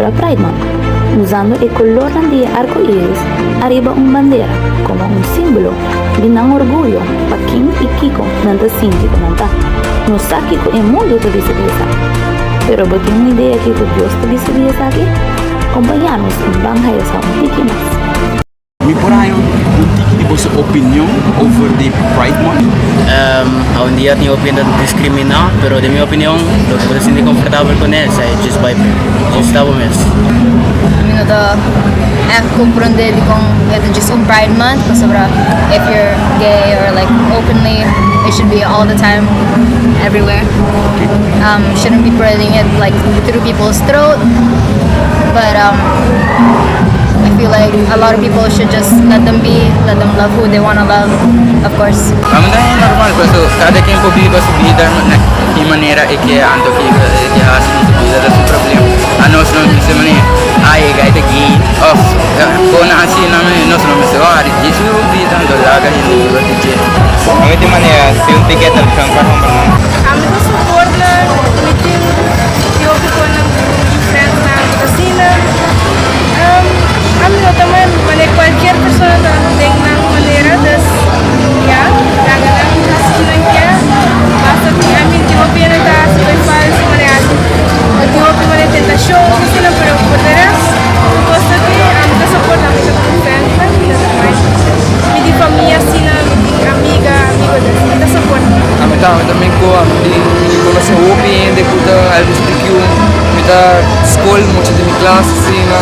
contra Pride Month, usando el color de arco iris arriba una bandera como un símbolo de gran orgullo para Kim y Kiko nanta sinti comenta. No sabe que el mundo te dice pero vos tienes una idea que Dios te dice aquí? Acompañarnos en Banghaya sa un tiki más. We put on un tiki de vossa opinião over the Pride Month. Un día tengo opinión de discriminar, pero de mi opinión, lo que puedo sentir confortable con él es just by just estava mesmo. Minuto comprender com just un Pride Month, sobre if you're gay or like openly, it should be all the time, everywhere. Shouldn't be parading it like through people's throat, but I feel like a lot of people should just let them be, let them love who they want to love, of course. Vamos é normal, porque cada quem vive a sua vida de maneira que anda que a sua vida é seu problema. A nós não se maneira, ai gaita aqui, quando assim nós não me segura, isso é vida ando lá que a gente vai ter. A de maneira se um ticket al campo para comprar. Kami ko support na meeting yung ko ng friends na cocina. Kami teman, mana cualquier persona dengan manera des ya, jangan hasilnya basta que a mí tipo viene da super falso manera. Tipo que mana tenta show, cocina pero por detrás, costa que a mí support a mí com friends, mas me di família assim, amigo des support. Kami também ko di sa UPI, de puta LGBTQ, mita school mucho de mi clase assim na.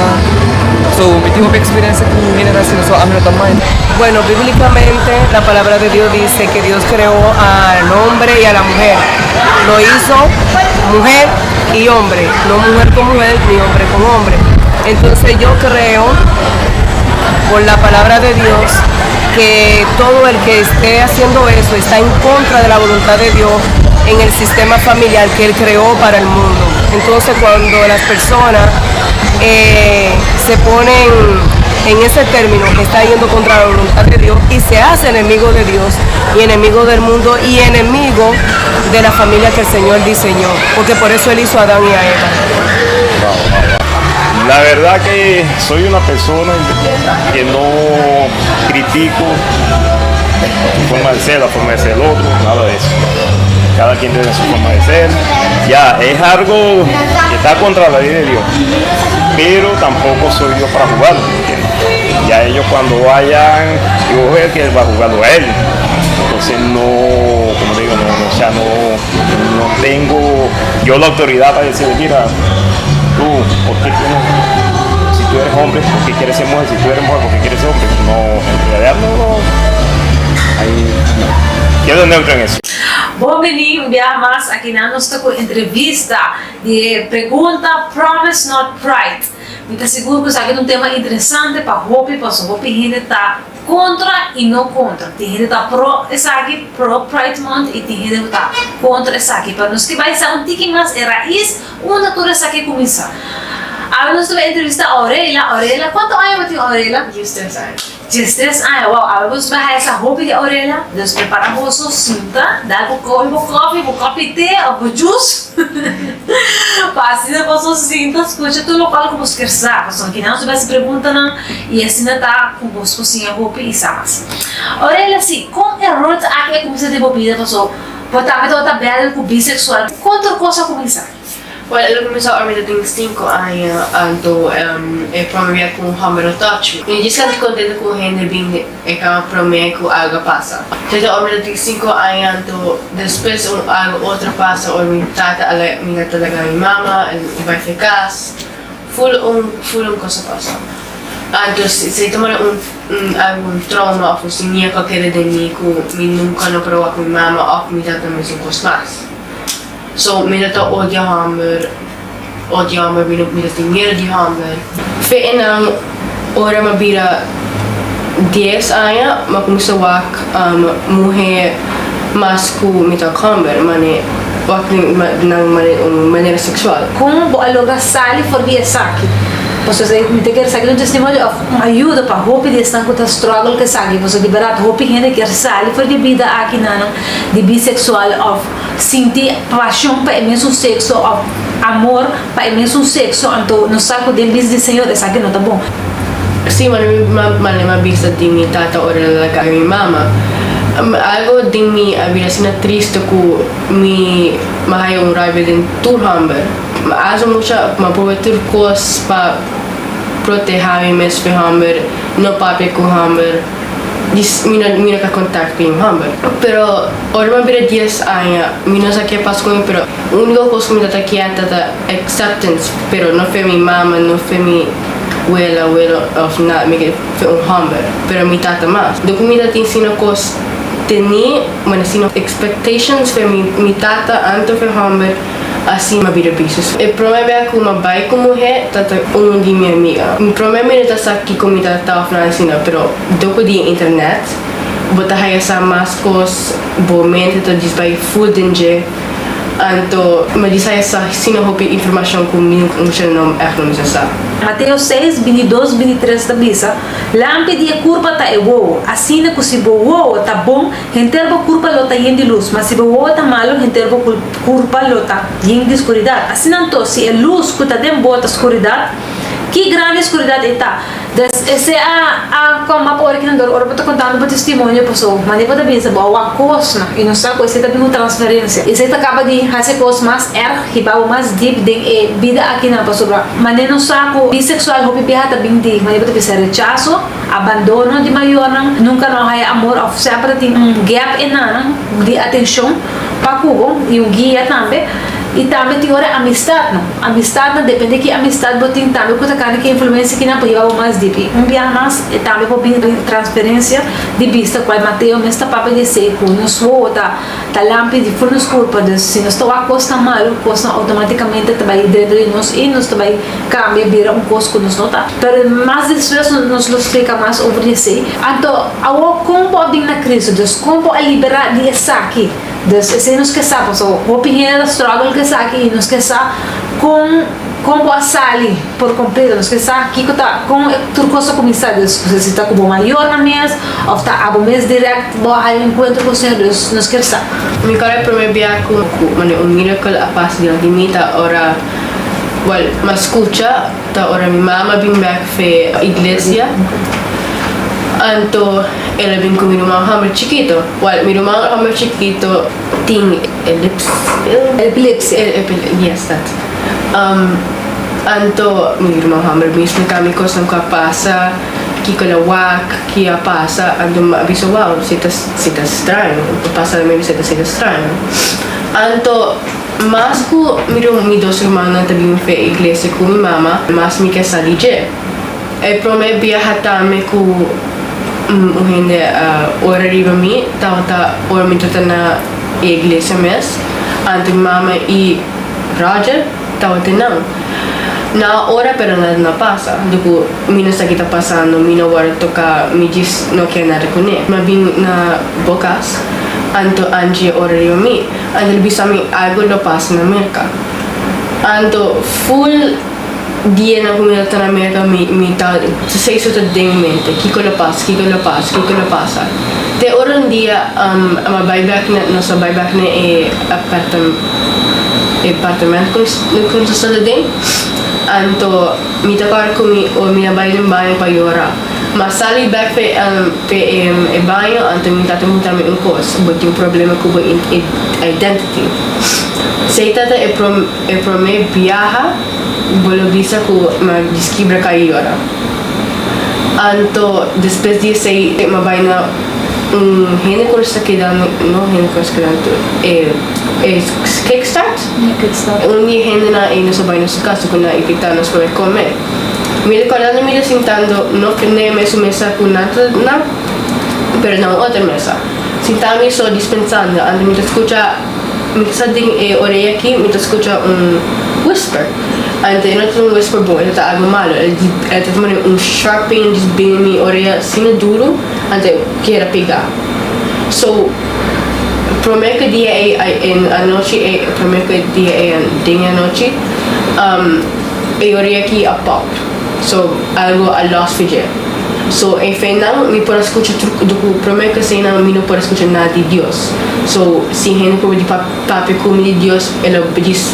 So, mi tipo experiencia con generación, so, a mí no también. Bueno, bíblicamente la palabra de Dios dice que Dios creó al hombre y a la mujer. Lo hizo mujer y hombre, no mujer con mujer ni hombre con hombre. Entonces yo creo, por la palabra de Dios, que todo el que esté haciendo eso está en contra de la voluntad de Dios en el sistema familiar que Él creó para el mundo. Entonces cuando las personas se ponen en ese término que está yendo contra la voluntad de Dios y se hace enemigo de Dios y enemigo del mundo y enemigo de la familia que el Señor diseñó, porque por eso Él hizo a Adán y a Eva. La verdad que soy una persona que no critico la forma de ser, la forma de ser el otro, nada de eso. Cada quien tiene su forma de ser. Ya, es algo que está contra la ley de Dios, pero tampoco soy yo para jugarlo, ¿entiendes? Ya ellos cuando vayan, yo voy a que va a jugarlo a él. Entonces no, como digo, no tengo yo la autoridad para decirle, mira, tú, ¿por qué tienes? Si tú eres hombre, ¿por qué quieres ser mujer? Si tú eres mujer, ¿por qué quieres ser hombre? No, en realidad no. Ahí no. Quedo neutro en eso. Bom-vindo um dia mais aqui na nossa entrevista de pergunta Promise Not Pride. Muito seguro que isso aqui é um tema interessante para Hopi, para o Hopi gente está contra e não contra. Tem gente que está pro isso aqui, pro Pride Month e tem gente que está contra isso aqui. Para nós que vai ser um tiquinho mais é raiz, onde tudo isso aqui começa. Agora nós vamos entrevistar a Aurelia. Aurelia, quanto anos tem a Aurelia? 13 anos. 13 anos, wow. Agora vamos ver essa roupa de Aurelia. Nós preparamos a sua cinta, dá um copo de té, um juice. Passa para a sua cinta, escuta tudo local como você quer saber. Porque não se pergunta não, e assim está com você cozinha roupa e sabe. Aurelia, assim, com a rota aqui é como você deve ouvir, pessoal. Pode estar bem com bissexual. Quanto coisa começar? Well, lo cominciò a mettere in 5 anni e promovia con Hammer Touch. Quindi sono contento con gente bing e che promette che algo passa. Então, a mettere in 5 anni depois algo outra passa, o mi tata mi talaga mi mama, vai ficar full cosa passa. Então, se tomar algum trauma ou se minha qualquer de mim que mi nunca não prova com mi mama ou mi tata me sin cosmas. So, mina ta odja hammer, mina ta ner di hammer. För innan året man bira 10 años, man começou a morrer mais com mita hammer, mane maneira sexual. Como bo aloga sali for via saki? você te quer sair um testemunho uma ajuda para hope de estar com o struggle que sabe você liberar hope gente quer sair for de vida aqui não de bissexual of sentir paixão para o mesmo sexo of amor para o mesmo sexo então no saco de bis de senhor essa aqui não tá bom. Sim, mas uma vista de minha tata ora lá com minha mama. Algo de mim a vida assim triste com me mahai raiva de turhamber. Mas muita uma protetor cos para proteger me mesmo hamber, não pape com hamber. Dis mina ka contact com hamber. Pero ora uma vida dias aya, mina sa que pas com pero único coisa que me tá quieta da acceptance, pero não foi minha mama, não foi minha abuela of na me que foi hamber, pero mi tata mais. Do comida te ensina coisas teni, mas assim expectations foi mi tata anto foi hamber assim uma vida business. E promete que uma vai como mulher tata de minha amiga. Promete que tá aqui como tata francina, pero do de internet botar aí essa mais coisas bomente to diz by food inje. Anto, mas isso essa sina hope informação comigo não é não necessário. Mateus 6, 22, 23 da bisa. Lampe dia curva ta ewo. Assim que se boa tá bom, enterbo curva lota yen de luz, mas se boa tá malo, enterbo curva lota yen de escuridade. Assim então, se a luz que tá dentro bota escuridade, que grande escuridade está. Esse como a por aqui não dor, eu tô contando para testemunho pessoal, mas depois da bisa boa coisa, e não sabe coisa tá uma transferência. E você acaba de fazer coisas mais riba mais deep de vida aqui na pessoa. Mas não sabe bissexual hope biata bem de, mas depois de rechazo, abandono de maior, nunca não há amor, sempre tem gap enorme de atenção para cubo e guia também. E também tem hora amistade, não? Amistade não depende que amistade botem também coisa que influência que não pode mais deep. Dia mais e também pode vir transferência de vista qual Mateo me está para dizer que nos volta tá lampe de fornos culpa de se nós estou a costa mal, costa automaticamente vai dentro de nós e nós vai cambia vira coisa que nos nota. Pero mais isso nos explica mais sobre isso. Então, como pode na crise, como pode liberar de essa aqui. Se nos que sabe, a opinião da struggle que está aqui, nos que está com a sali por completo, nos que está aqui com tudo coisa começada, se está com o maior na mesa, ou está a mês direto, vai ao encontro com o Senhor, nos que está. Mi cara promebia com miracle a paz de limita ora ma escucha ta ora mi mamma been back fe iglesia. Anto ela vem com meu irmão hammer chiquito. Mi irmão hammer chiquito tem epilepsia. Yes, that. Anto mi irmão hammer me explica mi cosa que passa, que cola wak, que a passa, anto me aviso wow, se tá estranho, passa da minha visita se tá estranho. Anto mas que mi dos irmãos também fe igreja com minha mama, mas me quer sair de. E promete hatame com gente ora riba mi tava ora mi tata na igreja mes ante mama e Roger tava não na hora pero nada não passa tipo mi não sabe que tá passando mi não vai tocar mi diz não quer nada com ele mas vim na bocas anto anji ora riba mi ante bisa mi algo lo passa na América anto full dia na comunidade na América mi tá sei isso tudo em mente que coisa passa te ora um dia uma buyback nossa buyback é apartamento com construção de anto mi tá com mi banho para ora mas sali back pe banho anto mi tá tentando me coisa porque um problema com identity sei tata é prome viaja bolo bisa ku describir kai ora anto depois de sei mabaina gente que está quedando não gente que está quedando kickstart gente na e nos baina su casa com na invitados para comer me recordando me sentando no ne mesa com nada na pero não outra mesa sentando só dispensando ando me escuta me está ding orelha aqui me escuta whisper ante não tem whisper bom ele tá algo malo ele tá tomando sharp pain just bem me orelha assim duro ante queira pegar so promete dia a noite promete dia dinha noite e orelha aqui a pop So, algo a loss fije. So, não me pode escutar do problema que sei não me não pode escutar nada de Deus. So, se gente pode de papi como de Deus, ela diz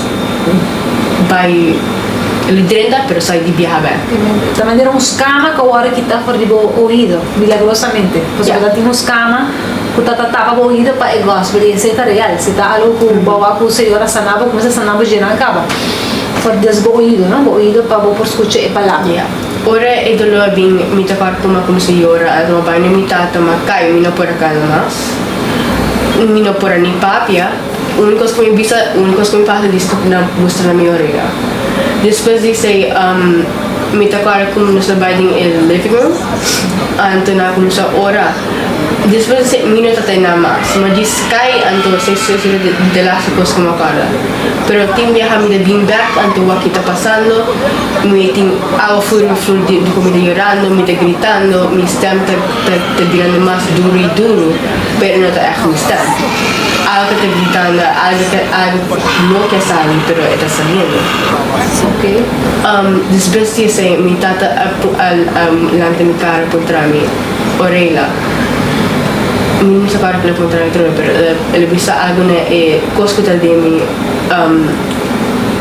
vai ele drenda, pero sai de viajar bem. Também era uns cama que agora que está fora de ouvido, milagrosamente. Porque yeah. Tem uns cama que está tapa o ouvido para o gospel e isso é real. Se está algo que o bawa que o Senhor sanava, começa a sanar o geral acaba. Fora de ouvido, não? O ouvido para por escutar a palavra. Yeah. Ora é do lado bem me tapar como senhora, a uma banha me tata macai, me não por acá mais. Me não por nem papia. A única coisa que me visa, a única coisa que me passa disso na mostra na minha orelha. Depois disse, me tapar como nos trabalham no living room, então na como sa ora. Depois disse, me não tata na mais, mas disse cai, então se de lá se coisa como cara. Pero tem viajar me de bem back, então o que está passando, me tem água flor de comida llorando, me está gritando, me está virando mais duro e duro, pero não está echt me está. Algo que está gritando, algo não quer sair, pero está saliendo. Ok. Depois disse, me tata lante mi cara contra mi orelha. Não sei para que ele contra mim, pero ele bisa algo ne coscuta de mi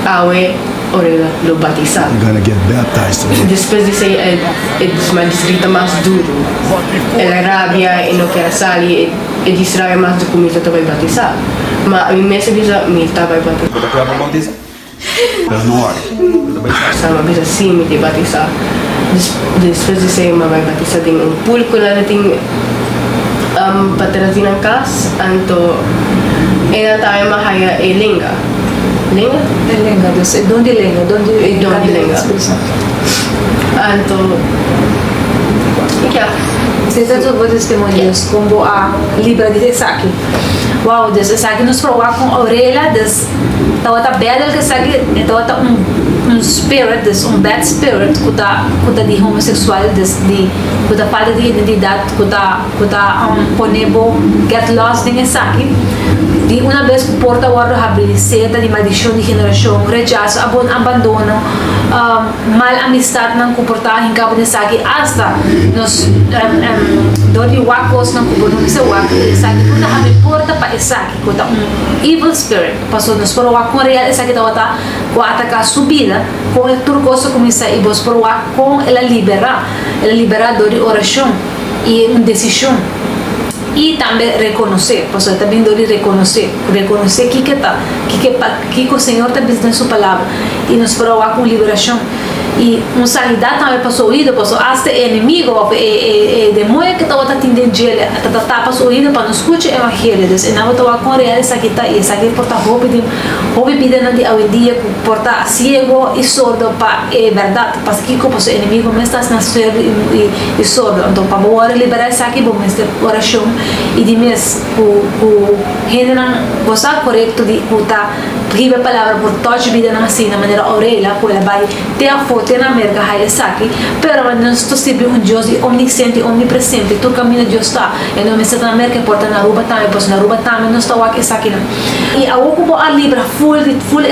awe orelha lo batizado. You're gonna get baptized today. Depois disse mais grita mais duro. Ela rabia e não quer sair e distrai mais do que estava batizado. Mas a minha bisa me estava batizado. Sama bisa sim me te batizar. Depois disse mas vai batizar em pulco lá tem patrazinan kas anto ena tayo mahaya e lenga. Lenga? Lenga, donde lenga? Donde lenga? Anto क्या Vocês vão testemunhos como a Libra de Saki. Wow, Deus, Saki nos provar com a orelha, Deus, tawa ta bad que Saki, tawa ta spirit, Deus, bad spirit, kuta de homossexual, Deus, de kuta falta de identidade, kuta ponebo get lost em Saki. De uma vez porta o abrir seta de maldição de geração, rechaço, abandono, mal amistade não comportar em cabo de Saki, hasta nos dori wakos não comportam se wak Saki kuta abre porta para Saki kuta evil spirit passou nos por wak com real Saki tawata com atacar subida com o turcoso começa e vos por wak com ela libera dori oração e decisão e também reconhecer, pois também dori reconhecer que o Senhor está dizendo sua palavra e nos provar com liberação e uma sanidade também passou oído, passou hasta inimigo demônio que estava atendendo ele, tá passou oído para nos escutar o evangelho, e não estava com real essa aqui tá e essa aqui porta roupa vida não de hoje dia porta cego e sordo para é verdade, para que como o inimigo mas está na cego e sordo, então para agora liberar essa aqui bom esta oração e de mês o gente não gostar correto de puta riba palavra por toda vida não assim na maneira orelha por ela vai ter a foto na merga hai saki pero não estou sempre Deus omnisciente omnipresente tu caminho Deus está e não me está na merga porta na ruba também pois na ruba também não está aqui saki não e a ocupo a libra full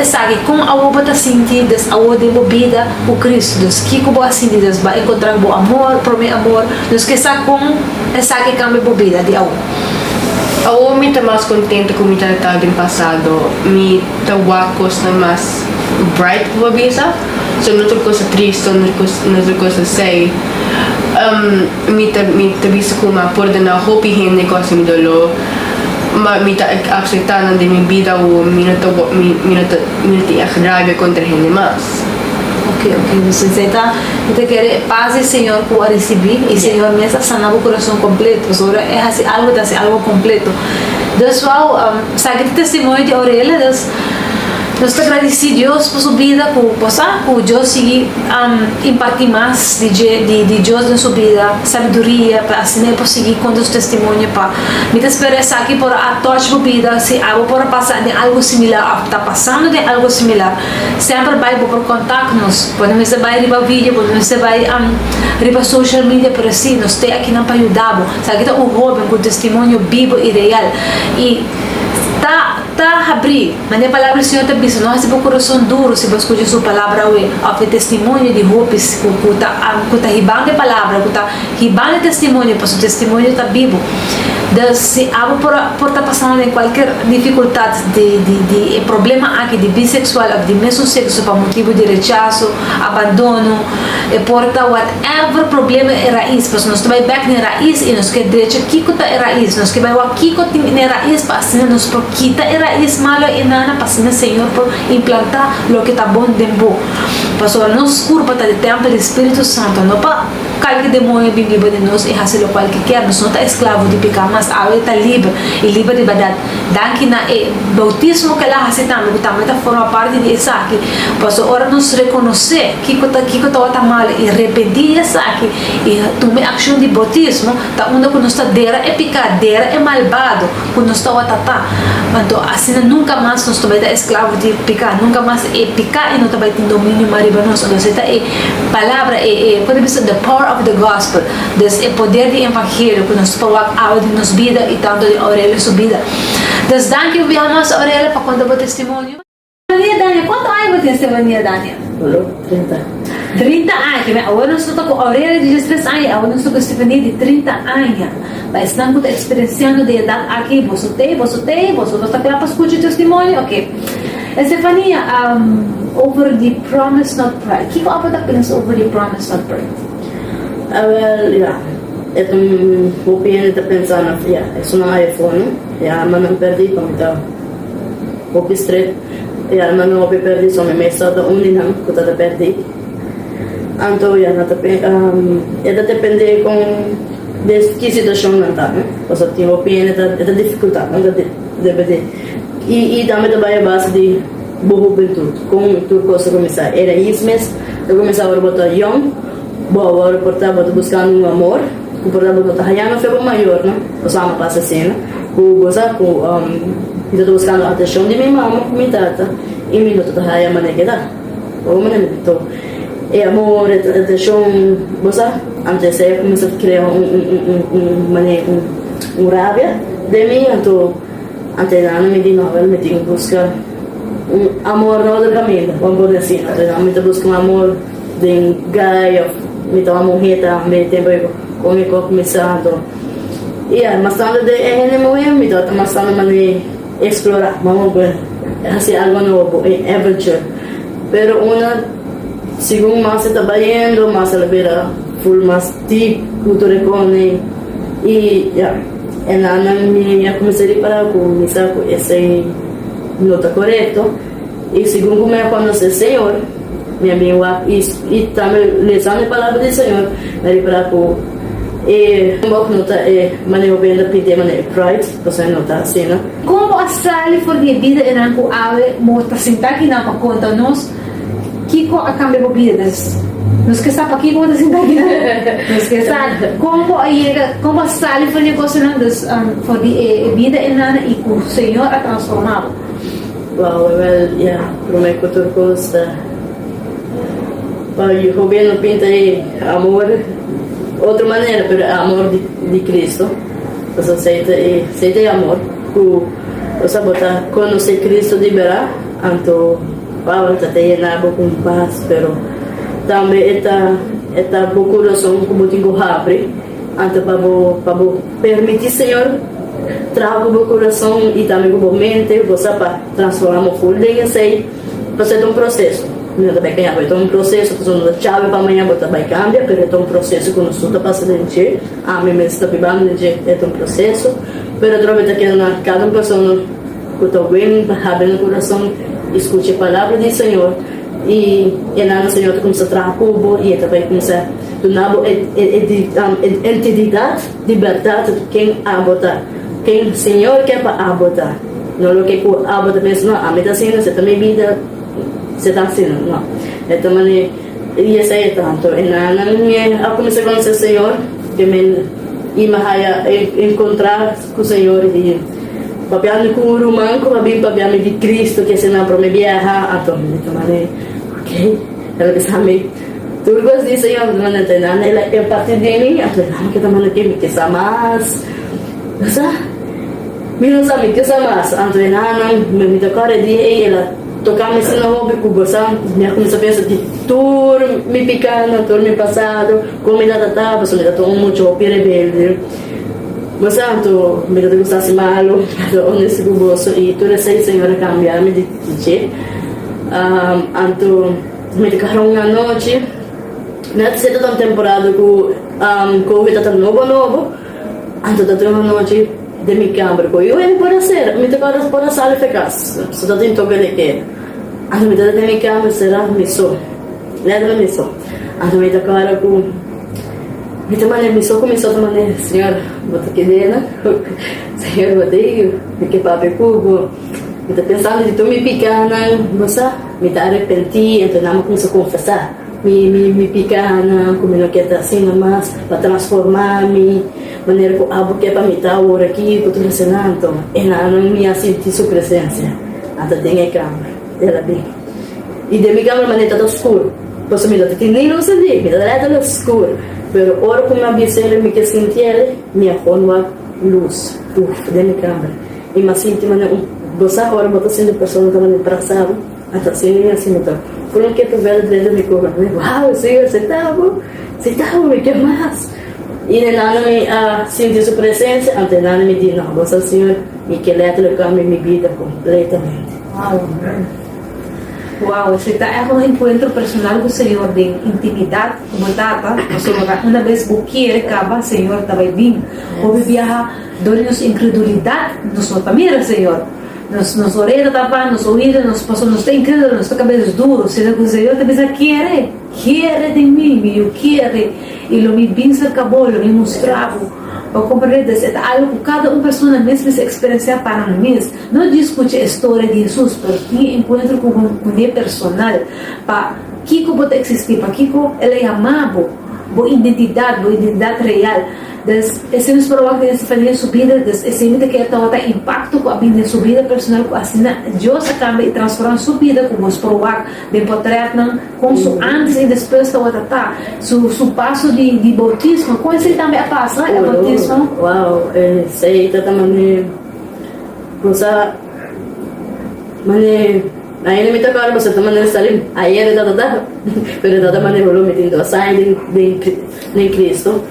saki com a ocupo tá sentidas a ocupo de bebida o Cristo Deus que como assim Deus vai encontrar bom amor prome amor Deus que está com essa que cambia bebida de algo. Eu me estou mais contente com o que estava no passado. Me estou mais bright com a vida. So, não é coisa triste, não é coisa séria. Me estou visto como uma porta na roupa e gente que me dolou. Mas me estou aceitando de minha vida ou me estou raiva contra a gente mais. Ok, você quer paz e Senhor por receber e Senhor me está sanando o coração completo, agora é assim algo completo. Deus sabe que testemunho de orelha, Deus te agradeci Deus por sua vida, por Deus seguir impartir mais de Deus na sua vida, sabedoria para assim por seguir com os testemunhos para me esperança aqui por a tua vida se algo por passar de algo similar está passando de algo similar sempre vai por contato-nos podemos vai riba vídeo podemos vai riba social media por assim nós tem aqui não para ajudar sabe que o Robin com testemunho vivo e real e tá tá abrir, mas a palavra do Senhor tá dizendo, não recebe o coração duro se você escutar sua palavra hoje, ao testemunho de roupas, que tá ribando a palavra, que tá ribando testemunho, porque o testemunho tá vivo. Se algo por estar passando em qualquer dificuldade de problema aqui de bissexual ou de mesmo sexo por motivo de rechaço, abandono, porta whatever problema é raiz, porque nós também back na raiz e nós que direito que é raiz, nós que vai aqui na raiz para assim nós por quita é raiz malo e nada para assim Senhor por implantar o que está bom dentro. Pastor, nós curva tá de templo do Espírito Santo, não para qualquer demônio vive de nós e fazer o qual que quer, nós não tá escravo de pecar, mas agora está livre e livre de verdade. Daqui na bautismo que ela aceitando, que também tá forma parte de isso aqui. Pastor, ora nos reconhecer que tá mal e arrepender isso aqui e tomar ação de bautismo, tá onde que nós está dera é picadeira é malvado, que nós está watata. Então assim nunca mais nós também tá escravo de pecar, nunca mais é picar e não também tem domínio maribonoso. Então esta é palavra pode dizer the power of the gospel, desse poder do evangelho que nos pode ao de nos vida e tanto de Aurélia subida. Então danke eu viemos Aurélia para contar o testemunho. Dania, quanto anos você tem, Dania? 30. 30 anos, agora nós estamos com a Aurélia de 13 anos, agora nós estamos com a Estefania de 30 anos. Mas estamos experienciando de idade aqui, você está claro para escutar o testemunho? Ok. Estefania, over the promise not pride. O que você pensa over the promise not pride? Well, yeah. Ito opinion ito pensando, yeah, isso não é iPhone, yeah, mas não perdi como ito. Hopi straight, yeah, mas não hopi perdi, so may mesa da uninang ko tada perdi. Anto, yeah, ito depende kung que situação não tá, né? Porque tem opinion ito dificuldade, não depende. E também trabalha base de boa juventude, com tudo coisa começar. Era isso mesmo, eu começava a botar young, boa, agora portava buscando um amor. O portava botar hayano foi maior, né? O sama passa cena, o goza com estou buscando a atenção de minha mãe, minha tata, e minha tata haya manegeda, o mané então é amor, atenção, goza, antes eu comecei a criar um rabia de mim, então antes não me deu nada, me tinha buscar amor no outro caminho, vamos dizer assim, então me buscar um amor de guy, me toma morreta, me tempo como começando mas tanto de me dá mas tanto de explorar vamos ver fazer algo novo adventure pero segundo mais trabalhando mais ela vira full mais deep cultura com e eu comecei para começar com esse nota correto e segundo como eu conheço o Senhor minha amiga e também lendo a palavra do Senhor para uma nota maneira bem da pedir maneira pride você nota assim não como a sala for de vida era com ave mota sentar aqui na para conta nós que co a cambio de vidas nos que sabe aqui como sentar aqui nos que sabe como a sala for negócio não for de vida era e o Senhor a transformar wow well yeah prometo outra coisa o governo pinta amor outra maneira, pero amor de Cristo. Você aceita amor. Você botar conhecer Cristo liberar, então Paulo está llenado com paz, pero também esta coração como tenho abre, então para permitir Senhor trabalhar o coração e também com a mente, você para transformar o full de sei, fazer um processo. Não vai ganhar, vai ter um processo que não chave para amanhã botar vai cambiar, porque é um processo que não está passando de a mim mesmo está pibando de é um processo, pero outra vez que cada pessoa que está bem, abre no coração, escute a palavra do Senhor e lá no Senhor começa a trabalhar cubo e também começa a tornar entidade de verdade quem a botar, quem o Senhor quer para botar, não o que a botar mesmo, não a medicina você também vida você está assim, não. Então, e essa é tanto. Eu comecei a conhecer o Senhor, que me encontrar com o Senhor e papiando com o romano, papiando de Cristo, que se não para me viajar, então, ok. Ela disse a mim, tudo que diz Senhor, não tem nada, ela é parte de mim, eu falei, que também aqui me quer mais. Mi non sa mi che sa mas, anto e nana, mi toccare di e la toccare se no hobby cubo san, mi ha cominciato a pensare di tour mi piccano, tour mi passato, come da tata, sono dato un mucho più rebelde. Ma santo, mi dato gustasse malo, onde si cuboso e tu le sei signora cambia, mi dice, anto mi toccare una noche, mi ha stato una temporada con Covid stato nuovo, anto dato una noche de mi camera, poi io buonasera, mi toccava la sala efficace, sono stato in tocca di che, anto mi dato mi camera, sera mi so, lei non mi so, anto mi toccava con, mi toccava mi so come sotto mane, signor, vado chiedendo, signor, vado io, perché papi cubo, mi sto pensando di tu mi piccana, non sa, mi da arrepentì, e torniamo come so confessare. Mi piccana, come non chiede assim, mas para transformar-me, maneira que abo que é para me dar ora aqui, que tudo senando, e não me senti sua presença, até tem a câmera, ela bem. E de minha câmera maneira tá escuro, posso me dar que nem luz ali, me dá lá escuro, pero ora como a bisela me que senti ele, me aponta luz, de minha câmera, e me senti maneira você agora botou sendo pessoa que me abraçava, até assim então. Por um que tu vê dentro do meu corpo, uau, senhor, você tá bom, me quer mais. E nada me senti sua presença, até nada me diz, não, você senhor, me quer trocar minha vida completamente. Wow, ese es un encuentro personal con el Señor de intimidad, como tata, una vez vos quieres, acaba, Señor, está bien, o viaja, dónde incredulidad, nos mira, Señor. Nos orelhas tapadas, nos ouvidos, nos passou, nos tem incrível, nos cabelos duros. Se o Senhor te pensa, quiere de mim, eu quero. E lo me pinça acabou, lo me mostrava. Para compreender, é algo que cada pessoa mesmo se experiencia para nós. Não discute a história de Jesus, mas tem encontro com ele personal. Para Kiko pode existir, para Kiko ele é amado, boa identidade real. Esse nos provoca que se faz sua vida, esse que tem impacto com a vida, sua vida personal, assim, Deus cambia e transforma sua vida, como os provoca, de poder com seu antes e depois da outra, seu passo de bautismo, como ele também passa, o bautismo? Uau, sei, também, você, aí me toca você também está ali, aí ele pero também volou metiendo a sair de Cristo.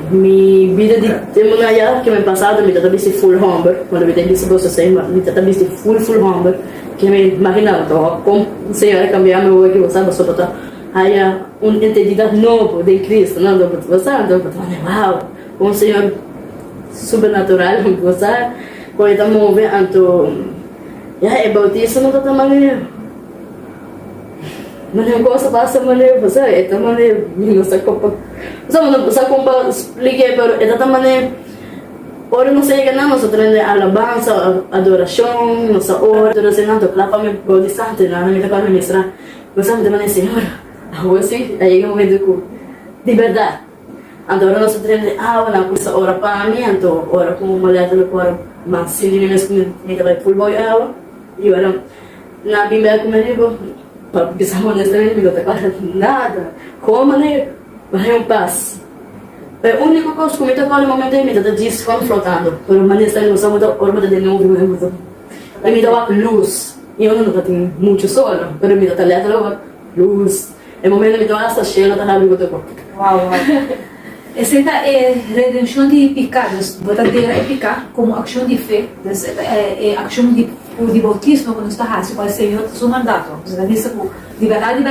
Mi vida de mulher que me passado me tava visi full humber quando me tem visi você sei me tava visi full humber que me imaginava então como o Senhor cambiar meu que você sabe sobre tá aí entendida novo de Cristo não do você sabe do uau um Senhor sobrenatural você quando está movendo anto é bautismo não tá maneira Mana cosa passa maneira você é também não sei como sa compa expliquei pero é também ora não sei que não nós treinamos alabança adoração nossa hora adoração to clapa me body santo não me toca me mostrar você me demanda senhor agora sim aí eu me digo de verdade agora nós treinamos na coisa ora para mim então ora como mulher do corpo mas se ele me vai full boy e ora na bíblia comigo porque estamos honestamente me toca nada como né vai paz. A única coisa que me toca no momento é me dar desconfrontando. Por uma maneira não somos da orma de novo mesmo. E me dá luz. E eu não tenho muito sol, mas me dá letra luz. E momento me dá essa cheia da rádio do corpo. Uau. Essa é redenção de pecados. Verdadeira é pecar como ação de fé, é ação de bautismo quando está raso para o Senhor seu mandato. Você diz de verdade,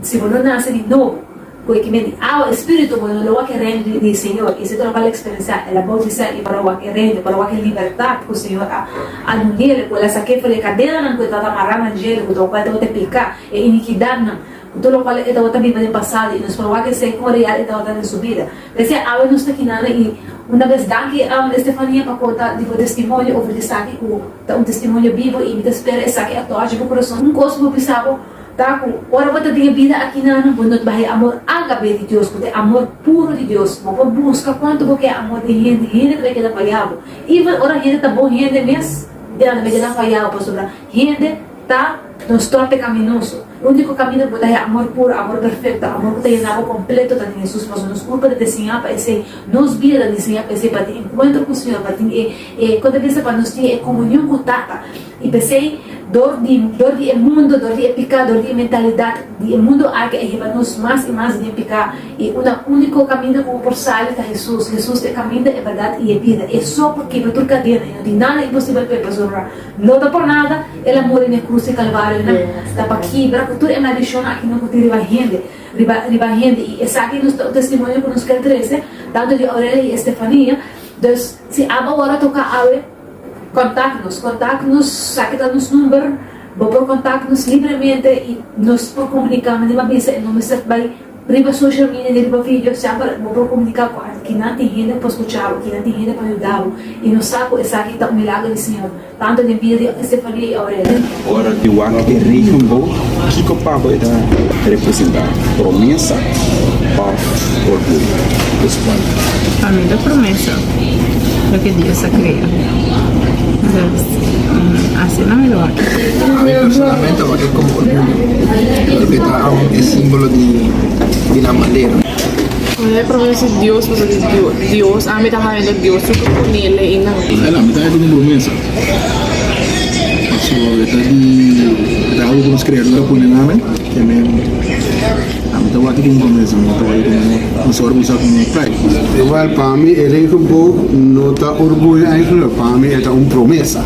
se você nasce de novo, porque o Espírito quando lo que rende do Senhor, e se tu vai experienciar, ela bautizar e para o que rende, para o que liberdade que o Senhor a mulher, quando ela saque foi cadeira não que está amarrada no gelo, quando vai te pecar, é iniquidade não. Todo lo cual esta otra vida del pasado y nos provoca que sea como real esta otra de su vida. Decía, ahora no está aquí nada y una vez da que Estefanía para contar tipo testimonio over de saque un testimonio vivo y me espera esa que atuar de coração um cosmo pisavo tá com ora você tem vida aqui na quando vai amor ágape de Deus, porque amor puro de Deus, mas busca quanto porque amor de gente que da falhado. E ora gente tá bom gente mesmo, de na medida falhado para sobrar gente tá nos torna pecaminoso. único camino puta é amor puro, amor perfeito, amor puta é algo completo tá em Jesus, mas nos culpa de desenhar para esse nos vida desenhar para esse para ter encontro com o Senhor, para ter quando pensa para nós ter comunhão com Tata e pensei dor de mundo, dor de pecado, dor de mentalidade, de mundo há que nos mais e mais de pecado e o único caminho como por sair é Jesus. Jesus é caminho, é verdade e é vida. É só porque não tem cadena, não tem nada impossível para a pessoa. Não dá por nada, ela morre na cruz de Calvário, né? Dá para quebrar, tudo é maldição aqui não pode riba gente e essa aqui nos testemunho que nos quer trazer, tanto de Aurélia e Estefania. Então, se agora toca ave contact-nos, saque nos número, vou por contact-nos livremente e nos por comunicar, mas não pensa, não me serve bem, riba social media, riba vídeo, sempre vou por comunicar com que não tem gente para escutar, que não tem gente para ajudar, e no saco, essa aqui está um milagre do Senhor, tanto de vida de Estefania e Aurélia. Ora, o ato é rico, que o Papa está representando promessa, paz, orgulho, pessoal. A mim da promessa, lo que Dios ha creado. Entonces, así no me lo hago. A mí personalmente va a ser como orgullo, porque es símbolo de la madera. La promesa de Dios, porque Dios, a mí también es Dios, yo creo que Él es La mitad es una promesa. Está algo que los creadores ponen amén, que me estava aqui com promessa, não estava com sorte com pride. Igual para mim ele é não está orgulho ainda, para mim é uma promessa.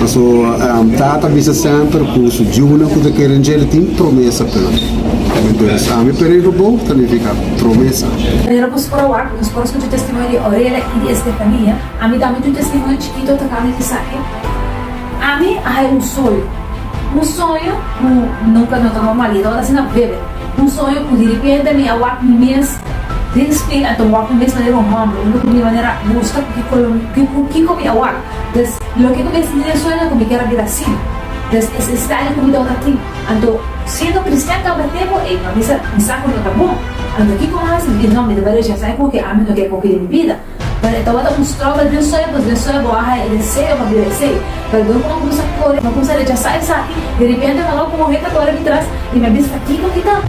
Mas tata bisa sempre com su juna com o que ele tem promessa para. Então, a mim para ele bom significa promessa. Eu posso provar, nos posso escutar o testemunho de Aurélia e de Estefania. A mim também tem um testemunho chiquito tocando de saque. A mim há um sonho, nunca não tomou marido, agora se não bebe. Um sonho que de repente me awak mês despe atau awak mês maneira humano untuk de maneira busca que me awak des lo que me sentía sueño que me quiera vida así des esse estado que me dá aqui ando sendo cristã que tempo e a misa saco não tá bom ando aqui com mais em nome de verdade já sai porque a mim não quer concluir minha vida. Então ada struggle de sonho boa é desejo para desejo. Pero eu como começar a correr, não começar a rechazar essa aqui, de repente eu não como reta agora me traz e me vista aqui com kita.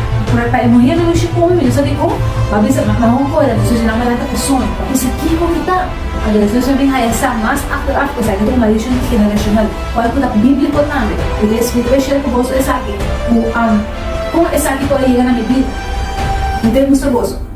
Para morrer no chico, me não como, mas vista não correr, não sei não me dá sonho. Mas aqui com kita. A Deus vem a essa mais after que sai do maldição generacional. Qual que da Bíblia também. E desse vídeo vai chegar com você essa aqui. Como essa aqui pode chegar na minha vida. Então, muito gosto.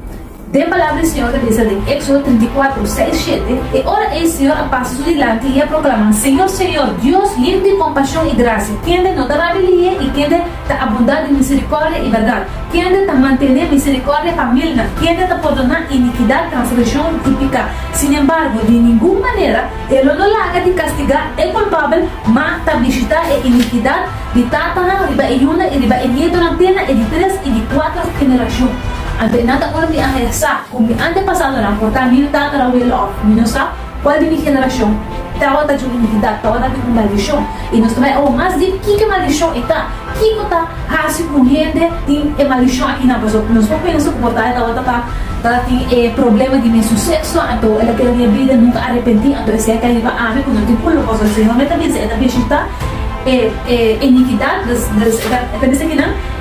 De palavra do Senhor, dice de Éxodo 34, 6, 7, y ahora el Señor pasa su delante y proclama: Señor, Señor, Dios lleno de compasión y gracia, quien de no dar habilidad y quien de abundar de misericordia y verdad, quien de mantener misericordia familiar, quien de perdonar iniquidad, transgresión y pecado. Sin embargo, de ninguna manera, Él no la haga de castigar el culpable, mata, visita e iniquidad, de tatana, riba y una, y riba y nieto, antena, y de 3 y de 4 generaciones. Ante nada ahora me asa, como mi antepasado não portar mil tanto na will of, não sabe qual de minha geração, estava da iniquidade, estava da maldição, e nós também mais de que maldição está, que está assim com gente tem maldição aqui na pessoa, nós não podemos suportar, estava tem problema de meu sucesso, então ela quer minha vida nunca arrepentir, então esse é que ele vai a mim quando tem pulo, posso dizer, não me também é da visita iniquidade, pensa que não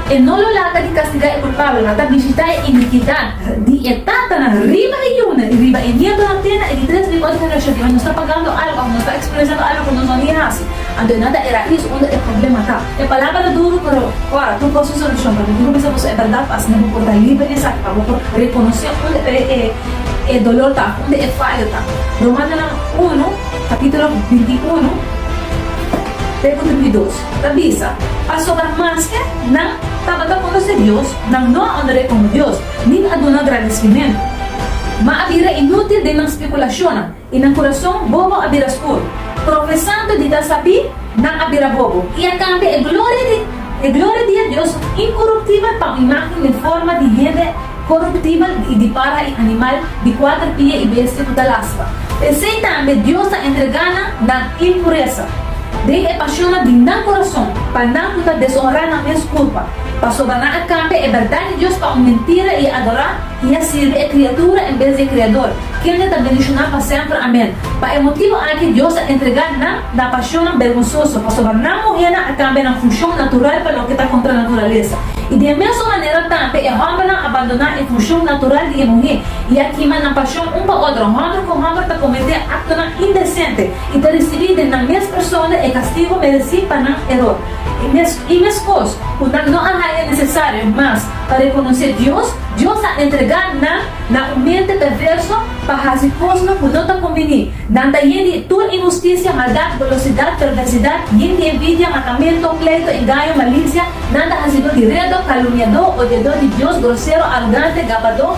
e não lo haga de castigar el culpable, mata visitar iniquidad, de etata na riba e una, riba e nieto na tena, e de 3 de 4 generações, não está pagando algo, não está expressando algo que não hace. Então nada era isso onde o problema está. A palavra duro, pero agora, tu posso solução, para mim, não pensamos é verdade, assim, não vou portar livre, exato, vou reconhecer onde é dolor está, onde é falha está. Romanos 1, capítulo 21, Verso 32, avisa, a sobra más que não estava a conhecer Deus, não andarei como Deus, nem a donar agradecimento. Mas a vida inútil de não especulação, e no coração bobo a vida escuro. Professando de dar saber, não a vida bobo. E a cambio, a glória de Deus incorruptível para uma imagem em forma de gente corruptível e de para e animal de 4 pés e bestia que lasca. Pensei também, Deus está entregando na impureza. Dei apaixona de não coração, para não estar desonrar na minha culpa, para sobranar a cambio é verdade de Deus para mentira e adorar e a servir a criatura em vez de criador, quien está bendicionado para siempre, amén. Para el motivo hay que Dios entregar la pasión vergonzosa, para sobre la mujer a cambiar la función natural para lo que está contra la naturaleza. Y de la misma manera también el hombre abandonar la función natural de la mujer y aquí la pasión un para otro. Hombre con hombre está cometer actos indecentes y te recibir de la misma persona el castigo merecido para el error. Y mis cosas, no es necesario más para reconocer Dios a entregar la mente perverso para hacer cosas que no te convienen. Dando tu injusticia, maldad, velocidad, perversidad, de envidia, matamiento, pleito, engaño, malicia, nada ha sido directo, calumniador, odiador de Dios, grosero, arrogante, gabador,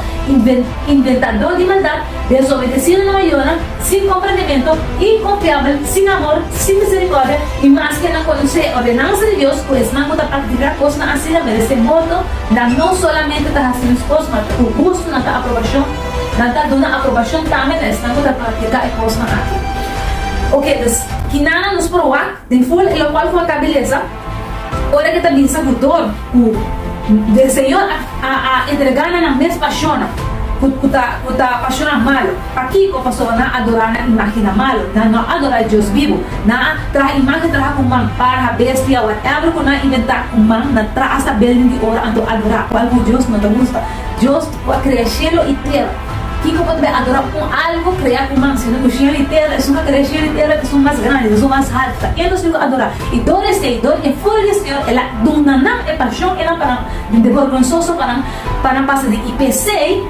inventador de maldad, desobedecido en mayor, sin comprendimiento, inconfiable, sin amor, sin misericordia, y más que no conocer ordenanza de Dios, pues no puede practicar cosas así, merece modo, no solamente está haciendo cosas, mas o gusto, não está aprovação, não está dando aprovação também, não está praticar a coisa aqui. Ok, então, que nada nos provar, de full, e lo qual foi a beleza, ora que também se gostou, o Senhor a entregar na mesma paixão, kuta paixão malo. Aqui que passou na adorar na imagem malo, não adorar Deus vivo, na tra imagem tra com man para bestia whatever que na inventar com man, na tra essa building de ora ando adorar algo Deus não te gusta. Deus pode criar cielo e terra. Aqui que pode adorar com algo criar com man, sendo que cielo e terra é uma criação e terra que são mais grandes, são mais altas. Ele não se adorar. E todo esse dor é fora do Senhor, ela dona é paixão, ela para de vergonzoso para passar de IPC.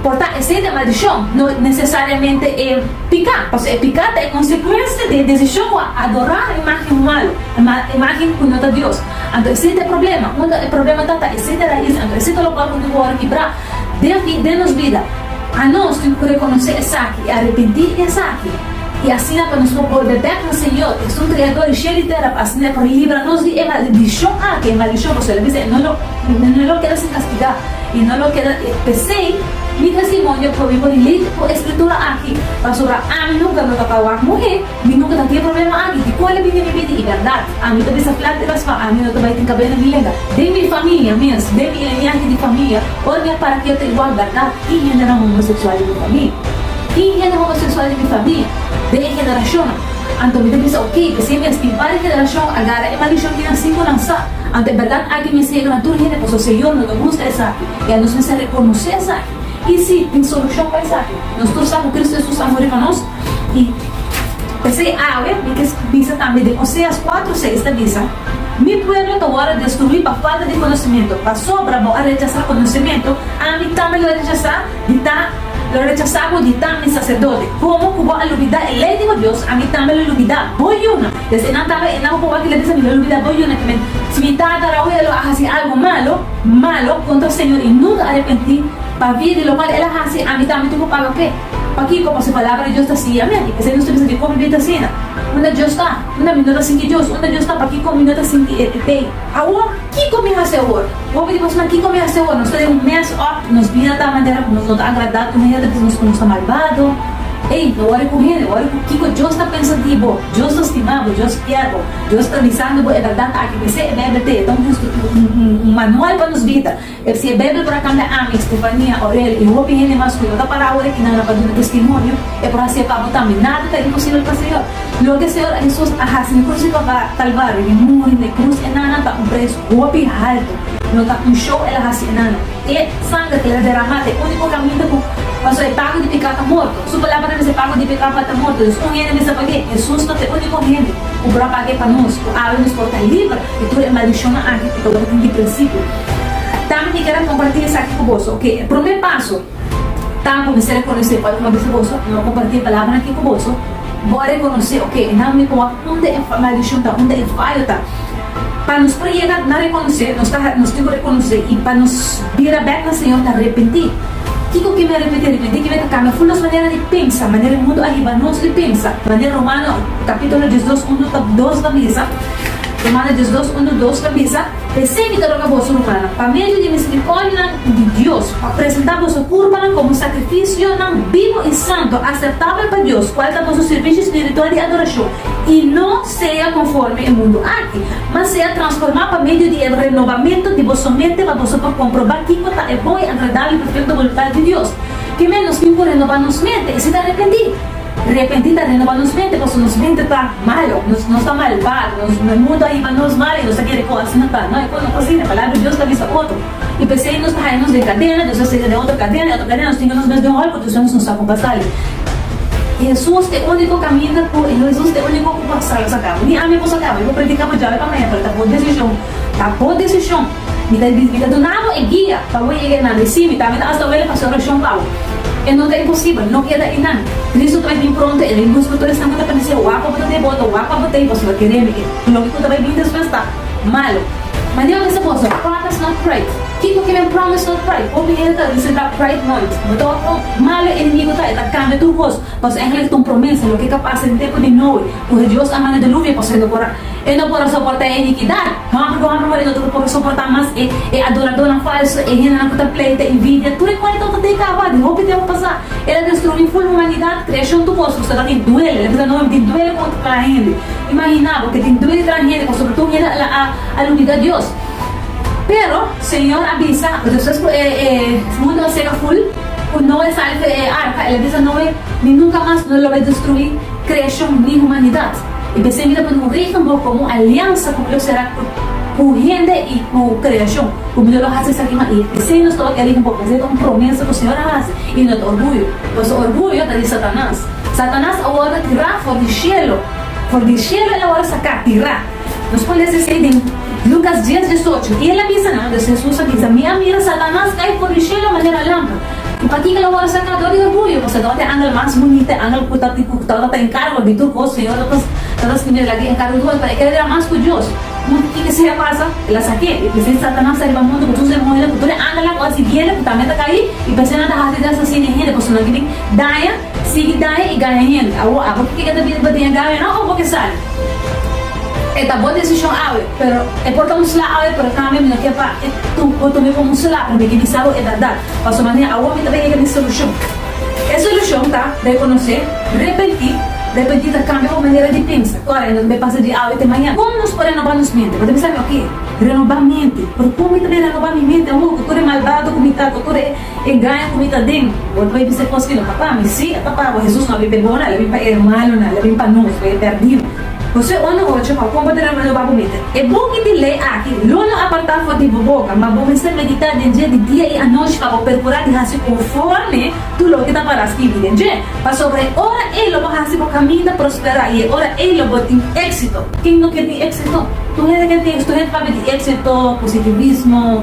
Portanto, essa é a maldição, não necessariamente é picar, porque picar é consequência de decisão a adorar a imagem mal, a imagem que não é Deus. Então, esse é o problema. O problema está, esse é a raiz, então, esse é o lugar onde vou quebrar. Dê-nos vida. A nós temos que reconhecer essa aqui, arrepentir essa aqui. E assim, para nós poder ver no Senhor, que são criadores cheios de terra, assim, para livrar-nos de maldição aqui, maldição, porque ele não quer se castigar, e não quer pensar. Mi testimonio provivo de lei por escritura aqui. Para sobre a mim nunca me tocava morrer, mi nunca tinha problema aqui. De qual é minha vida e verdade? A mim também se flat de raspa, a mim não também tem cabelo de lenga. De minha família mesmo, de minha linhagem de família, olha para que eu tenho igual verdade. Quem ainda não é homossexual de minha família? Quem ainda é homossexual de minha família? De geração. Então me diz, ok, se minha estimada geração agora é uma lição que não se lança. Então é verdade aqui me segue na tua vida, porque o Senhor não gusta essa aqui. E a nós me reconhecer essa aqui. E se tem solução para isso aqui? Nós todos sabemos que Cristo Jesus morreu para nós. E pensei, que diz também de Oséias 4:6 da diz: mi pueblo te voy a destruir por falta de conocimiento, para sobra voy a rechazar conocimiento, a mí también lo rechazamos de mi sacerdote. Como que voy a olvidar el ley de Dios, a mí también lo olvidar. Voy una, desde también en algo que le dice, me lo olvidar, voy una, que si mi tata hace algo malo contra el Señor y nunca arrepentir, para vida de lo cual él hace, a mí también tengo que pagar qué. Aquí como se palabra Dios está así, amén. Y que se nos dice que como vida así, una Dios está, una minuta sin que Dios, una Dios está para aquí como minuta sin que te. Ahora, ¿qué comienza a hacer ahora? Vos pedimos una, ¿qué comienza a hacer ahora? Nos tenemos un mes, nos vida de manera, nos está agradado, nos está malvado. Ei, não ore com ele, ore com o que Deus está pensando em você. Deus está estimando, Deus quer você. Deus está avisando, é verdade, aqui você é Bíblia, então manual para nos vida. Se é Bíblia para cambiar a mim, Estefania, Aurélia, e o outro ele mais cuidado para a hora que não para dar testemunho, é para ser para também. Nada é impossível para o Senhor. Lo que o Senhor Jesus faz na cruz para Calvário, ele morre na cruz, e nada está um preço golpe alto. Não está um show, ela faz nada. E sangue que ela derramada, é o único caminho para o pago de pecado morto. Sua palavra diz pago de pecado para morto. Deus com ele me paguei. Jesus não tem único rende. O para paguei para nós. O abre nos porta livre. E tu é maldição aqui. Todo tem de princípio. Também quero compartilhar isso aqui com você. Ok. O primeiro passo. Tá comecei a reconhecer. Pode falar com você. Não compartilhar a palavra aqui com você. Vou reconhecer. Ok. Não me coloca onde é maldição tá. Onde é falha tá. Para nos chegar a reconhecer. Nós temos que reconhecer. E para nos vir aberto ao Senhor, arrepentir. Kiko que me repetir que vai cambiar full nas maneiras de pensar, maneira mundo arriba nós de pensar, maneira Romano capítulo 12, 1-2 da missa, Romano 12, 1-2 da missa, recebe todo o vosso Romano, para meio de misericórdia de Deus, apresentar vosso corpo como sacrifício vivo e santo, aceitável para Deus, qual é o vosso serviço espiritual de adoração, e não seja conforme o mundo aqui, mas seja transformado para meio de renovamento de vossa mente, para você comprovar que é boa, agradável e perfeita vontade de Deus. que menos que renovar nos mente, e se te arrepentir. Arrepentir está renovando nos mente, porque nos mente está malo, não está malvado, no mundo aí vai nos mal e nos quer coisas assim, não está, não é quando assim, a palavra de Deus está vista outro. E pensei nos caímos de cadena, Deus sai de outra cadena, nós temos nos de um olho, Deus não sabe passar. Jesus é o único caminho, Jesus é o único que passa essa casa. Nem a mim posso acabar, eu vou predicar para já para amanhã, para tá boa decisão. Me dá do nada é guia, para eu ir na de cima, tá me dá hasta ele para a oração para e não é impossível, não queda em nada. Cristo também vem pronto, ele nos botou essa coisa para dizer, o água para ter bota, o água para ter, você vai querer, o lógico também vem después está malo. Mas Deus disse, moça, promise not pride. Kiko que me promise not pride. O pinheta dice da pride not. Então, malo inimigo está cambia tu rosto. Mas é uma promessa, o que é capaz em tempo de noite. Porque Deus ama na dilúvio, porque ele não pode suportar a iniquidade. Não pode suportar mais adorador falso, e na puta pleita, envidia. Tudo é coisa que tem que acabar. De roupa tem que passar. Ele destruiu full humanidade, criação do rosto. Você tem duelo, ele não tem duelo contra a gente. Imagina, porque tem duelo contra a gente, porque sobretudo a luz de Deus. Pero, Señor avisa, después el mundo será full, no es arca, él avisa no es, ni nunca más no lo va a destruir creación ni humanidad. Y pensé, mira, pues un régimen como alianza con Dios será con gente y con creación, como Dios lo hace aquí, y pensé, no estoy aquí, porque es una promesa que el Señor hace, y no es orgullo, pues orgullo está de Satanás. Satanás ahora tira por el cielo él ahora saca, tira. Nos puede decir Lucas 10:18. Y él avisa, ¿no? De Jesús avisa, mira, Satanás cae por el cielo de manera lámpara. Y para ti que lo voy a sacar de orgullo, pues todo te ángel más bonito, ángel que todo te encargo de tu cosa, Señor, todas que me la encargo de para que era más curioso. ¿Qué que se pasa? La saqué. Y pensé, Satanás arriba al mundo, que tú se mueres, que tú le ángel la cosa, y viene, que también te caí, y pensé, nada, hace de asesino, gente, pues no quieren, daña, sigue daña y gana gente. ¿A vos qué te pide para ti gana? No, ¿o porque sale? Esta boa decisão ave, pero é portamos lá ave para também não quer para tu também vamos lá para que sabe é verdade. Para maneira a homem também é a solução. A solução tá reconhecer, repetir da cambia a maneira de pensar. Agora não me passa de ave até manhã. Como nos podemos renovar nossa mente? Você sabe o que? Renovar a mente. Por como também renovar minha mente? Oh, tu é malvado comigo, tu é enganho comigo dentro. Você vai dizer coisas que não, papá, mas sim, papá, Jesus não vive bom, ele vive para irmão, ele vive para nós, ele perdido. Você ano hoje para como poder renovar a mente. É bom que te lê aqui, não apartar foto de boca, mas bom você meditar de dia e à noite para procurar de fazer conforme tu lo que está para escrever, entende? Para sobre ora ele vai fazer o caminho da prosperar e ora ele vai ter êxito. Quem não quer ter êxito? Tu gente que tem, tu gente para ter êxito, positivismo,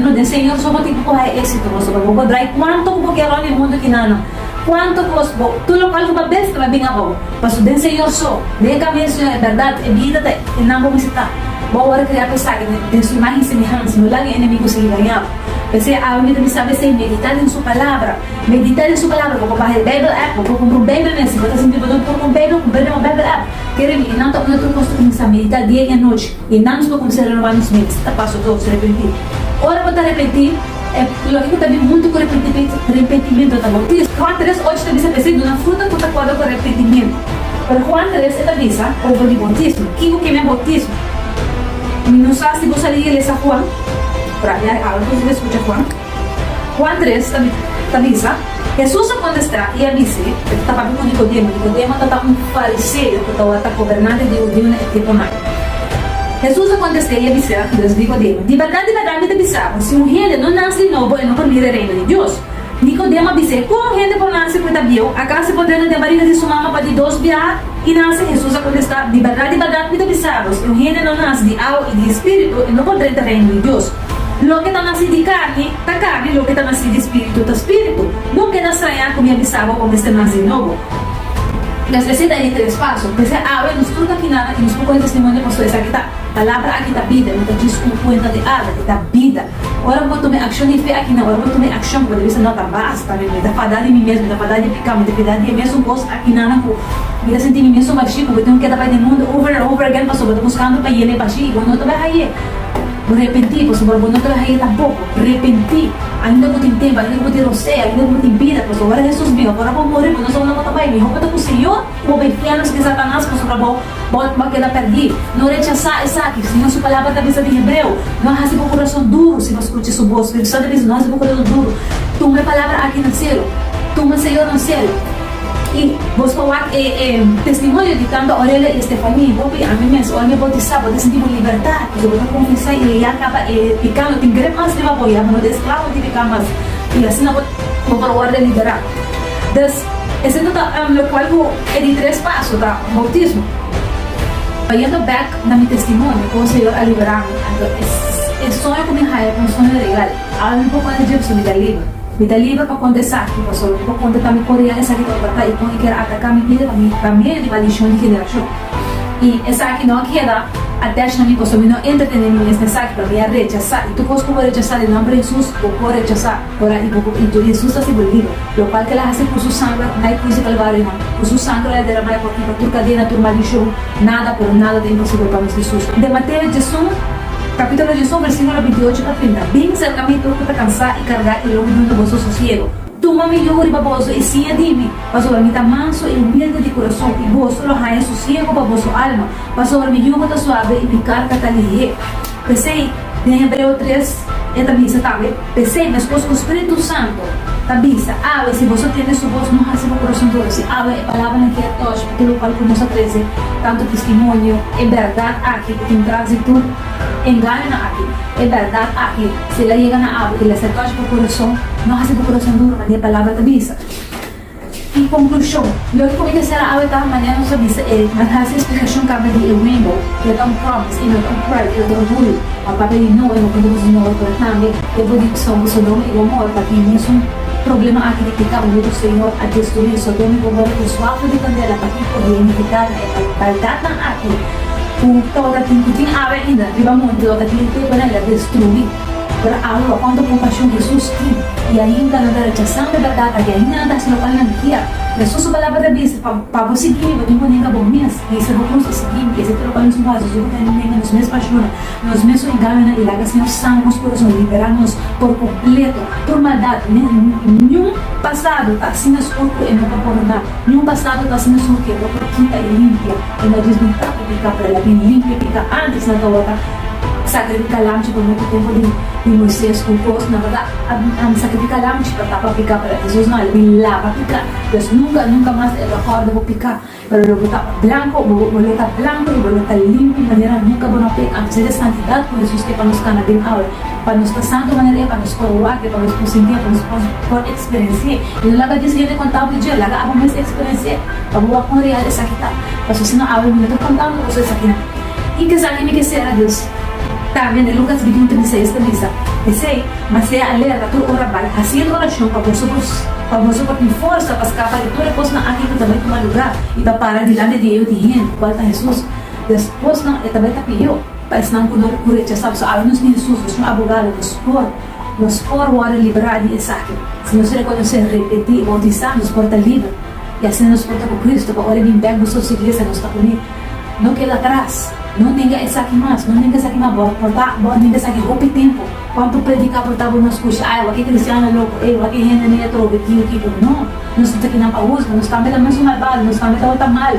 não tem Senhor só vai ter que correr êxito, você vai poder quanto porque lá no mundo que não. Quanto vos tu local que babes vai bem a bom, mas o Senhor só, de caminho é verdade, é vida e não vamos citar. Vou agora criar pensar de sua imagem e semelhança, não lá inimigo se ganhar. Pensei, me também sabe ser meditar em sua palavra, vou comprar a Bible app, vou comprar um Bible mesmo, vou estar sempre podendo comprar um Bible, comprar uma Bible app. Querem e não estou começar a meditar dia e noite, e não nos vou começar a renovar nos mentes, está passo todo, se repetir. Ora para repetir, lógico também muito com repetimento da bautista. Juan 3:8 te dice que de una fruta que está acuerdo con repetimento. Pero Juan 3 te avisa over de bautismo. ¿Qué es el bautismo? No sabes si vos salís de esa Juan, para allá, ahora tú escucha Juan. Juan 3 te avisa, Jesús cuando está y avisa, estaba con Nicodemo estaba un fariseo que estaba gobernando de un tipo más. Jesús contestou e avisou, Deus Nicodemo, de verdade me avisava, se um rei não nasce de novo, ele não pode vir ao reino de Deus. Nicodemo avisou, como rei por nascer por Daviu, acaso podendo de barriga de sua mama para de dois viar e nasce Jesus a contestar, de verdade me avisava, se um rei não nasce de água e de espírito, ele não pode entrar ao reino de Deus. Lo que está nascido de carne, está carne, lo que está nascido de espírito, está espírito. Não queda estranhar como avisava como este nasce de novo. Necesita de tres pasos. Pues ahora nos toca aquí nada y nos pongo el testimonio por eso. Aquí está palabra, aquí está vida. No te dices con cuenta de algo, aquí está vida. Ahora voy a tomar acción y fe aquí no. Ahora voy a tomar acción porque dice no, está basta. Me da fadada de mí mesmo, me da fadada de picar, me da fadada de mí mesmo. Coisa aqui nada. Me da sentir mí mesmo baixinho porque tenho que dar para o mundo over and over again. Pasou, estou buscando para ele baixinho. Quando eu estou aí, vou repetir, por favor, não estou aí tampouco. Repetir. Ainda não tem tempo, ainda não tem você, ainda não tem vida, por agora Jesus viu, agora vou morrer, mas nós vamos também. Me roupa com o Senhor, vou beijar que Satanás, por favor, vai quedar perdido. Não rechazar essa aqui, Senhor, sua palavra cabeça de hebreu. Não haja o coração duro, se você escute sua voz, porque só de vez nós o coração duro. Tu minha palavra aqui no céu. toma Senhor no sério. E vos falar testemunho de tanto Aurélia e Estefania, vou a mim mesmo, olha, vou te saber, vou sentir liberdade, eu vou confessar e acaba ficando, tem grande mais de apoiar, mas de escravo de ficar mais, e assim eu vou falar de liberar. Então, esse é o qual é de 3 passos, tá? Bautismo. Indo back na meu testemunho, com o Senhor a liberar-me, o sonho que me raia, é um sonho legal, algo um pouco de Deus me dá livre. Me dá livre para contestar, tipo, só para contestar minha coreana, essa aqui para e com que quer atacar minha vida, para mim é de maldição de geração. E essa aqui não queda até achar mim, porque não entretenimento nesse aqui para mim rechazar. E tu podes como rechazar em nome de Jesus, ou por rechazar, por aí, e Jesus está se livre. O qual que ela faz com seu sangue, não é coisa calvário, não. Com seu sangue ela derrama por ti, para tu cadena, tu maldição, nada, por nada é impossível para nós Jesus. De Mateus 18, capítulo 18, versículo 28 a 30. Bem certamente tu está cansado e cargar e logo no vosso sossego. Toma mi yugo y baboso y sigue dime, para sobre mi manso y humilde de corazón y vos lo haya sosiego para vuestro alma, para sobre mi yugo está suave y mi carga está ligera. Pensei, em Hebreu 3, esta misa também, pensei, mas com o Espírito Santo, a misa, abre, se você tem sua voz, não recebe o coração duro, se abre a palavra que é tocha, pelo qual começa a trazer tanto testemunho, é verdade aqui, que tem trazido tudo, engano aqui, é verdade aqui, se ela chega na abre, ela se tocha para o coração, não recebe o coração duro, mas é a palavra da misa. Em conclusão, eu que será a oitava manhã nossa missa é, mas essa explicação cabe de rainbow, que é um promise, e não um pride, é um orgulho. A papel de não, eu não podemos não por também, eu vou dizer que somos Sodoma e Gomorra, para que mesmo problema aqui de pecar o do Senhor a destruir Sodoma e Gomorra com suave de candela, para que poder identificar a verdade aqui. O toda que tem a ainda, viva muito, toda que tem para destruir. Pero ahora cuando compasión Jesús tiene y ainda não rechazando a verdade, que ainda não está sendo palanqueado. Jesús su palabra de vida para você seguir, eu tenho que bom mês, e se não conseguir seguir, e se tu não nos vasos, eu tenho que nos mesmos paixões, nos mesmos enganos e lá que Senhor sangue nos corações, liberar-nos por completo, por maldade. Nenhum passado está assim escuro e não vai por nada. Nenhum passado está assim escuro que não quita e limpia, e não desmontar e fica para ela bem limpa, fica antes na tua sacrificar lamte por muito tempo de Moisés com o na verdade, sacrificar lamte para picar para Jesus, não, ele lá para picar, Deus nunca mais ele acorda para picar, mas ele está branco, ele está branco e ele está limpo de maneira nunca vou pecar, antes de santidade por Jesus que para nos canar bem ahora, para nos passar de maneira para nos provar, para nos sentir, para nos por experienciar, e não lá diz que ele contava o dia, lá a mais experienciar, para boa com real essa aqui tá, para se não abre minuto contando com vocês aqui, e que sabe me que será Deus. Também em Lucas 21:36 da missa. Pensei, mas se alerta tu ora vai, assim oração para você ter força para escapar de toda coisa aqui que também toma lugar e para parar de lá de Deus de gente, qual está Jesus. Depois não, também está pior, para não por rechazar, só há nos Jesus, os abogados, nos por hora liberar de saque. Se nós reconhecer, repetir, bautizar, nos porta livre e assim nos porta com Cristo, para hora de bem nos suas igrejas, nos está unidos. Não queda atrás. Não ninguém sabe mais, não ninguém sabe mais, não ninguém sabe roupa e tempo. Quando predicar por tábua nas coxas, o aqui cristiano é louco, o aqui gente nem é troco, não, nós estamos aqui na pausa, nós estamos também mais malvado, nós estamos outra mal.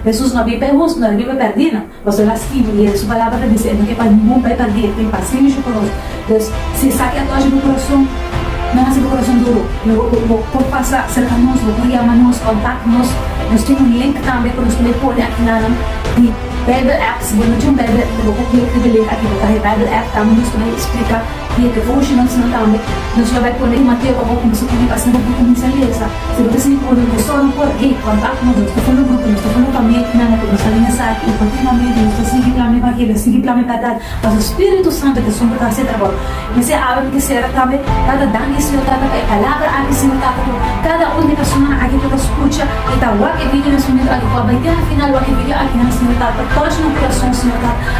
Jesus não vive justo, não vive perdido, você lastima, e sua palavra diz que para ninguém vai perder, tem paciência conosco. Então, se sabe a tua do coração, não é o coração duro, vou passar cerca de nós, vou chamar-nos, contar-nos, nós temos um link também para nos pôr aqui na Bible apps, não tinha um Bible, eu vou clicar no link aqui, botar Bible app, também nos vai explicar que devotion não também, nos vai pôr em Mateus, eu vou começar a comunicar, se não vou começar a ler, se você se pôr, eu só não pôr, contato-nos, estou falando grupo, estou falando família, que não, que nos alinha aqui, e continuamente, nos seguir para mim para aquilo, seguir para mim para dar, mas o Espírito Santo que sombra para ser trabalho, mas é algo que será também, cada dangue Senhor, cada palavra aqui Senhor, cada única semana aqui que escuta, e tá o que vídeo nesse momento aqui, vai ter no final o que vídeo aqui na Senhor, toque no coração Senhor,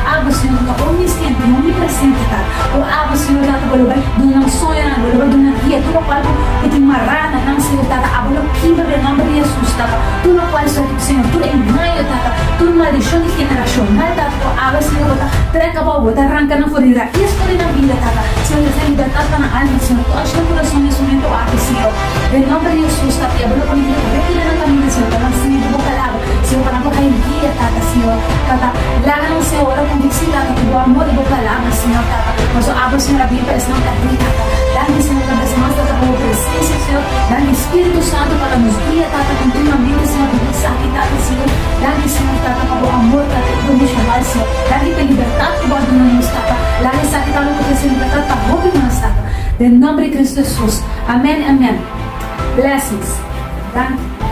água Senhor, onisciente, onipresente, o água Senhor, do não sonho, do não guia, tudo qual que tem uma rana, não Senhor, a bola que vai em nome de Jesus, tudo qual Senhor, tudo engano, tudo maldição de geração, a água Senhor, treca a bola, arranca na ferida, isso na vida, Senhor, essa libertad na alma, Senhor, toque no coração nesse momento aqui, Senhor, em nome de Jesus, a bola com ele, retira na caminho, Senhor, para não se boca Senhor, para não cair em guia, Senhor, lá não Senhor, ora com felicidade, com o amor e boca lá, Senhor, mas a água, Senhor, a Bíblia, não está aqui, dá-me, Senhor, cada vez mais da tua presença, Senhor, dá-me Espírito Santo para nos guiar, Tata, continuamente, Senhor, mensaje, Tata, Senhor. Lagi, Senhor, Tata, para o amor, Tata, para nos chamar, Senhor. Lagi, para libertar o bode na nos, Tata. Lagi, sa kita, Lord, para ser libertado, para roupa nos, Tata. Em nome de Cristo Jesus. Amém, amém. Blessings. Thank you.